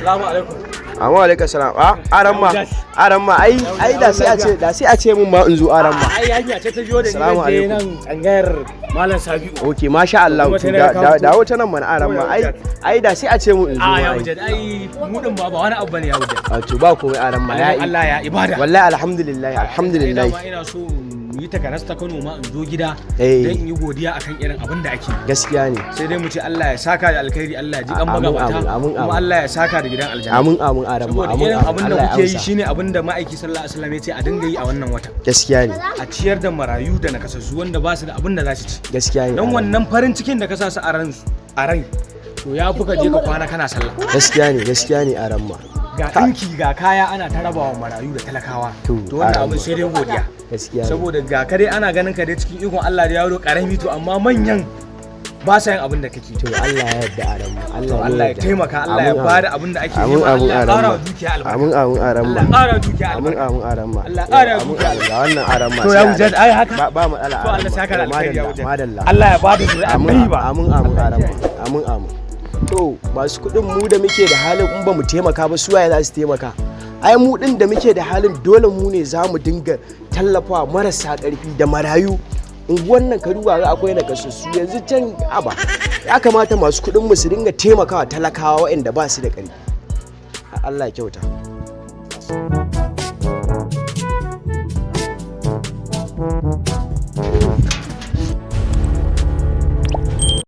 Assalamu alaikum. Amma alaikum salam. Aran ma ai da sai a ce mun ma in zo aran ma. Ai hanya ce ta jiyo da ni nan tsangayar Malam Sabiu. Okay, masha Allah. Dawo ta nan mana aran ma. Ai da sai a ce mun in zo. Ya wuce ai mu din ba wani abu bane ya wuce. To ba komai aran ma. Ya Allah ya ibada. Wallahi alhamdulillah. Ina so yi takanas ta Kano ma in zo gida dan in yi godiya akan irin abin da ake. Gaskiya ne. Sai dai mu ce Allah ya saka da alkhairi, Allah ya ji kan magabata. Kuma Allah ya saka da gidan aljanna. Amin aran ma. Irin abin da kuke yi shine abin da ma'aiki sallallahu alaihi wasallam ya ce a dinga yi a wannan wata. Gaskiya ne. A ciyar da marayu da nakasassu wanda ba su da abin da za su ci. Gaskiya ne. Dan wannan farin cikin da ka sa su a rai to ya fuka je ka kwana kana sallah. Gaskiya ne aran ma. Ga ɗinki ga kaya ana ta rabawa marayu da talakawa. To wannan abin sai dai godiya. Gaskiya. Saboda ga ka dai ana ganin ka dai cikin ikon Allah da yaro karami to amma manyan ba sa yin abin da kake. To Allah ya yarda aran ma. Allah ya taimaka, Allah ya bada abin da ake yi. Allah ya ƙara dukiya albarka. Amin aran ma. Allah ya ƙara dukiya albarka. Amin aran ma. Allah ya ƙara dukiya albarka. Ga wannan aran ma. To ya wuce ai haka. Ba matsala. To Allah saka da alkhairi ya wuce. Madalla. Allah ya bada zuri'a ba. Amin aran ma. Amin. To masu kuɗin mu da muke da halin in ba mu taimaka ba su waye za su taimaka. Ai mu din da muke da halin dole mu ne za mu dinga tallafawa marasa ƙarfi da marayu. Unguwan nan ka duba ga akwai nakasassu yanzu can aba ya kamata masu kuɗin mu su dinga taimakawa talakawa waɗanda ba su da ƙarfi. Allah ya kyauta.